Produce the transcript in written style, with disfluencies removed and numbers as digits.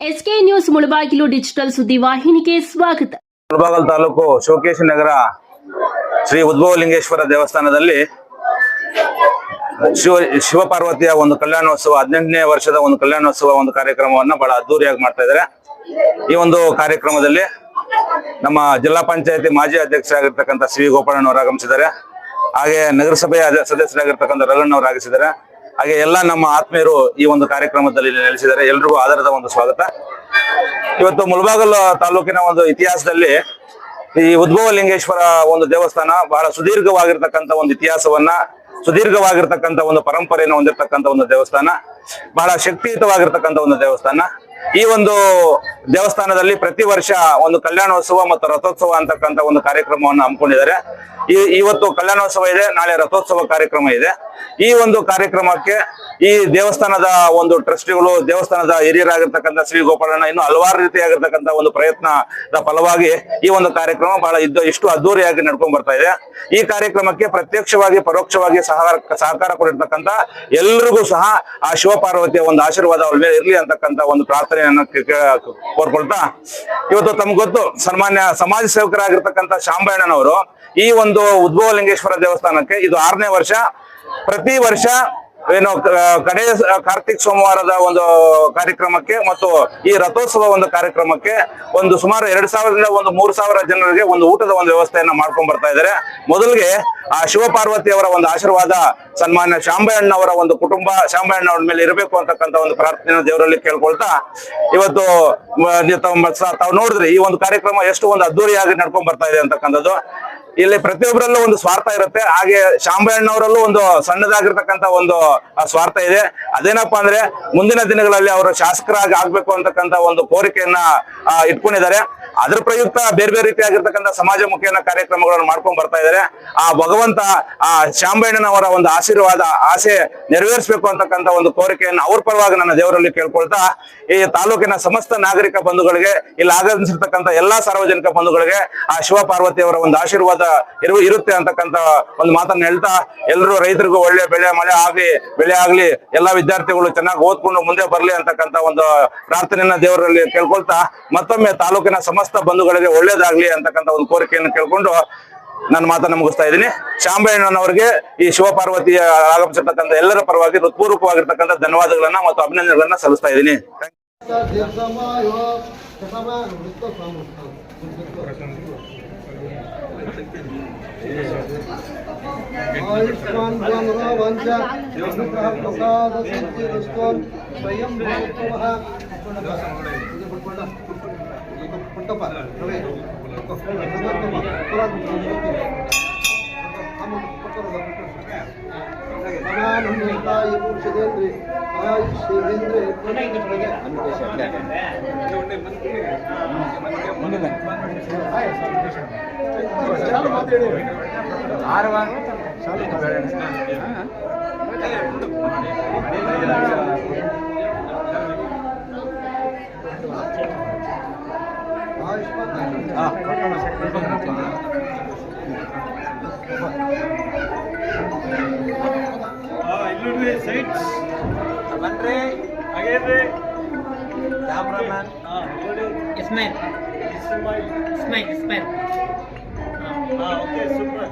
SK news Mulbagal digital ಸುದ್ದಿವಾಹಿನಿಗೆ ಸ್ವಾಗತ. Mulbagal taluk showcase ನಗರ ಶ್ರೀ ಉದ್ಭವಲಿಂಗೇಶ್ವರ ದೇವಸ್ಥಾನದಲ್ಲಿ ಶಿವಪಾರ್ವತಿಯ ಒಂದು ಕಲ್ಯಾಣೋತ್ಸವ 18ನೇ ವರ್ಷದ ಒಂದು ಕಲ್ಯಾಣೋತ್ಸವ ಒಂದು ಕಾರ್ಯಕ್ರಮವನ್ನ ಬಹಳ ಅದ್ದೂರಿಯಾಗಿ ಮಾಡ್ತಾ ಇದ್ದಾರೆ. ಈ ಒಂದು ಕಾರ್ಯಕ್ರಮದಲ್ಲಿ ನಮ್ಮ ಜಿಲ್ಲಾ ಪಂಚಾಯತಿ ಮಾಜಿ ಅಧ್ಯಕ್ಷರಾಗಿರ್ತಕ್ಕಂಥ ಶ್ರೀ ಗೋಪಾಲಣ್ಣವರು ಆಗಮಿಸಿದ್ದಾರೆ. ಹಾಗೆ ನಗರಸಭೆಯ ಸದಸ್ಯರಾಗಿರ್ತಕ್ಕಂಥ ರಘಣ್ಣವರು ಆಗಮಿಸಿದ್ದಾರೆ. ಹಾಗೆ ಎಲ್ಲ ನಮ್ಮ ಆತ್ಮೀಯರು ಈ ಒಂದು ಕಾರ್ಯಕ್ರಮದಲ್ಲಿ ನೆಲೆಸಿದ್ದಾರೆ. ಎಲ್ರಿಗೂ ಆಧಾರದ ಒಂದು ಸ್ವಾಗತ. ಇವತ್ತು ಮುಳಬಾಗಿಲು ತಾಲೂಕಿನ ಒಂದು ಇತಿಹಾಸದಲ್ಲಿ ಈ ಉದ್ಭವಲಿಂಗೇಶ್ವರ ಒಂದು ದೇವಸ್ಥಾನ ಬಹಳ ಸುದೀರ್ಘವಾಗಿರ್ತಕ್ಕಂಥ ಒಂದು ಇತಿಹಾಸವನ್ನ, ಸುದೀರ್ಘವಾಗಿರ್ತಕ್ಕಂಥ ಒಂದು ಪರಂಪರೆಯನ್ನು ಹೊಂದಿರತಕ್ಕಂಥ ಒಂದು ದೇವಸ್ಥಾನ, ಬಹಳ ಶಕ್ತಿಯುತವಾಗಿರ್ತಕ್ಕಂಥ ಒಂದು ದೇವಸ್ಥಾನ. ಈ ಒಂದು ದೇವಸ್ಥಾನದಲ್ಲಿ ಪ್ರತಿ ವರ್ಷ ಒಂದು ಕಲ್ಯಾಣೋತ್ಸವ ಮತ್ತು ರಥೋತ್ಸವ ಅಂತಕ್ಕಂಥ ಒಂದು ಕಾರ್ಯಕ್ರಮವನ್ನು ಹಮ್ಮಿಕೊಂಡಿದ್ದಾರೆ. ಇವತ್ತು ಕಲ್ಯಾಣೋತ್ಸವ ಇದೆ, ನಾಳೆ ರಥೋತ್ಸವ ಕಾರ್ಯಕ್ರಮ ಇದೆ. ಈ ಒಂದು ಕಾರ್ಯಕ್ರಮಕ್ಕೆ ಈ ದೇವಸ್ಥಾನದ ಒಂದು ಟ್ರಸ್ಟಿಗಳು, ದೇವಸ್ಥಾನದ ಹಿರಿಯರಾಗಿರ್ತಕ್ಕಂಥ ಶ್ರೀ ಗೋಪಾಲಣ್ಣ ಇನ್ನೂ ಹಲವಾರು ರೀತಿಯಾಗಿರ್ತಕ್ಕಂಥ ಒಂದು ಪ್ರಯತ್ನದ ಫಲವಾಗಿ ಈ ಒಂದು ಕಾರ್ಯಕ್ರಮ ಬಹಳ ಇಷ್ಟು ಅದ್ದೂರಿಯಾಗಿ ನಡ್ಕೊಂಡ್ ಬರ್ತಾ ಇದೆ. ಈ ಕಾರ್ಯಕ್ರಮಕ್ಕೆ ಪ್ರತ್ಯಕ್ಷವಾಗಿ ಪರೋಕ್ಷವಾಗಿ ಸಹಕಾರ ಕೊಟ್ಟಿರ್ತಕ್ಕಂಥ ಎಲ್ರಿಗೂ ಸಹ ಆ ಶಿವಪಾರ್ವತಿಯ ಒಂದು ಆಶೀರ್ವಾದ ಅವ್ರ ಮೇಲೆ ಇರ್ಲಿ ಅಂತಕ್ಕಂಥ ಒಂದು ಪ್ರಾರ್ಥನೆಯನ್ನ ಕೋರ್ಕೊಳ್ತಾ, ಇವತ್ತು ತಮ್ಗೆ ಗೊತ್ತು, ಸನ್ಮಾನ್ಯ ಸಮಾಜ ಸೇವಕರಾಗಿರ್ತಕ್ಕಂಥ ಶಾಂಬಣ್ಣನವರು ಈ ಒಂದು ಉದ್ಭವಲಿಂಗೇಶ್ವರ ದೇವಸ್ಥಾನಕ್ಕೆ ಇದು 6ನೇ ವರ್ಷ. ಪ್ರತಿ ವರ್ಷ ಏನು ಕಡೆ ಕಾರ್ತಿಕ್ ಸೋಮವಾರದ ಒಂದು ಕಾರ್ಯಕ್ರಮಕ್ಕೆ ಮತ್ತು ಈ ರಥೋತ್ಸವ ಒಂದು ಕಾರ್ಯಕ್ರಮಕ್ಕೆ ಒಂದು ಸುಮಾರು 2000ರಿಂದ 3000 ಜನರಿಗೆ ಒಂದು ಊಟದ ಒಂದು ವ್ಯವಸ್ಥೆಯನ್ನ ಮಾಡ್ಕೊಂಡ್ ಬರ್ತಾ ಇದ್ದಾರೆ. ಮೊದಲಿಗೆ ಆ ಶಿವಪಾರ್ವತಿಯವರ ಒಂದು ಆಶೀರ್ವಾದ ಸನ್ಮಾನ್ಯ ಶಾಂಬಣ್ಣವರ ಒಂದು ಕುಟುಂಬ, ಶಾಂಬಣ್ಣವ್ರ ಮೇಲೆ ಇರಬೇಕು ಅಂತಕ್ಕಂಥ ಒಂದು ಪ್ರಾರ್ಥನೆಯನ್ನು ದೇವರಲ್ಲಿ ಕೇಳ್ಕೊಳ್ತಾ, ಇವತ್ತು ತಾವು ನೋಡಿದ್ರಿ ಈ ಒಂದು ಕಾರ್ಯಕ್ರಮ ಎಷ್ಟು ಒಂದು ಅದ್ದೂರಿಯಾಗಿ ನಡ್ಕೊಂಡ್ ಬರ್ತಾ ಇದೆ ಅಂತಕ್ಕಂಥದ್ದು. ಇಲ್ಲಿ ಪ್ರತಿಯೊಬ್ಬರಲ್ಲೂ ಒಂದು ಸ್ವಾರ್ಥ ಇರುತ್ತೆ. ಹಾಗೆ ಶಾಂಬಣ್ಣವರಲ್ಲೂ ಒಂದು ಸಣ್ಣದಾಗಿರ್ತಕ್ಕಂಥ ಒಂದು ಸ್ವಾರ್ಥ ಇದೆ. ಅದೇನಪ್ಪಾ ಅಂದ್ರೆ ಮುಂದಿನ ದಿನಗಳಲ್ಲಿ ಅವರು ಶಾಸಕರಾಗಿ ಆಗ್ಬೇಕು ಅಂತಕ್ಕಂಥ ಒಂದು ಕೋರಿಕೆಯನ್ನ ಇಟ್ಕೊಂಡಿದ್ದಾರೆ. ಅದ್ರ ಪ್ರಯುಕ್ತ ಬೇರೆ ಬೇರೆ ರೀತಿಯಾಗಿರ್ತಕ್ಕಂಥ ಸಮಾಜಮುಖಿಯನ್ನ ಕಾರ್ಯಕ್ರಮಗಳನ್ನು ಮಾಡ್ಕೊಂಡ್ ಬರ್ತಾ ಇದ್ದಾರೆ. ಆ ಭಗವಂತ ಆ ಶಾಂಬಣ್ಣನವರ ಒಂದು ಆಶೀರ್ವಾದ, ಆಸೆ ನೆರವೇರಿಸಬೇಕು ಅಂತಕ್ಕಂಥ ಒಂದು ಕೋರಿಕೆಯನ್ನು ಅವ್ರ ಪರವಾಗಿ ನನ್ನ ದೇವರಲ್ಲಿ ಕೇಳ್ಕೊಳ್ತಾ, ಈ ತಾಲೂಕಿನ ಸಮಸ್ತ ನಾಗರಿಕ ಬಂಧುಗಳಿಗೆ, ಇಲ್ಲಿ ಆಗಮಿಸಿರ್ತಕ್ಕಂಥ ಎಲ್ಲಾ ಸಾರ್ವಜನಿಕ ಬಂಧುಗಳಿಗೆ ಆ ಶಿವಪಾರ್ವತಿಯವರ ಒಂದು ಆಶೀರ್ವಾದ ಇರುತ್ತೆ ಅಂತಕ್ಕಂಥ ಒಂದು ಮಾತನ್ನ ಹೇಳ್ತಾ, ಎಲ್ಲರೂ ರೈತರಿಗೂ ಒಳ್ಳೆ ಬೆಳೆ ಆಗ್ಲಿ, ಎಲ್ಲಾ ವಿದ್ಯಾರ್ಥಿಗಳು ಚೆನ್ನಾಗಿ ಓದ್ಕೊಂಡು ಮುಂದೆ ಬರ್ಲಿ ಅಂತಕ್ಕಂಥ ಒಂದು ಪ್ರಾರ್ಥನೆಯನ್ನ ದೇವರಲ್ಲಿ ಕೇಳ್ಕೊಳ್ತಾ, ಮತ್ತೊಮ್ಮೆ ತಾಲೂಕಿನ ಸಮಸ್ತ ಬಂಧುಗಳಿಗೆ ಒಳ್ಳೇದಾಗ್ಲಿ ಅಂತಕ್ಕಂಥ ಒಂದು ಕೋರಿಕೆಯನ್ನು ಕೇಳ್ಕೊಂಡು ನನ್ನ ಮಾತನ್ನ ಮುಗಿಸ್ತಾ ಇದ್ದೀನಿ. ಶಾಂಬಣ್ಣನವರಿಗೆ ಈ ಶಿವಪಾರ್ವತಿಯ ಆಗಮಿಸಿರ್ತಕ್ಕಂಥ ಎಲ್ಲರ ಪರವಾಗಿ ಹೃತ್ಪೂರ್ವಕವಾಗಿರ್ತಕ್ಕಂಥ ಧನ್ಯವಾದಗಳನ್ನ ಮತ್ತು ಅಭಿನಂದನೆಗಳನ್ನ ಸಲ್ಲಿಸ್ತಾ ಇದ್ದೀನಿ. Ismail. Okay, super.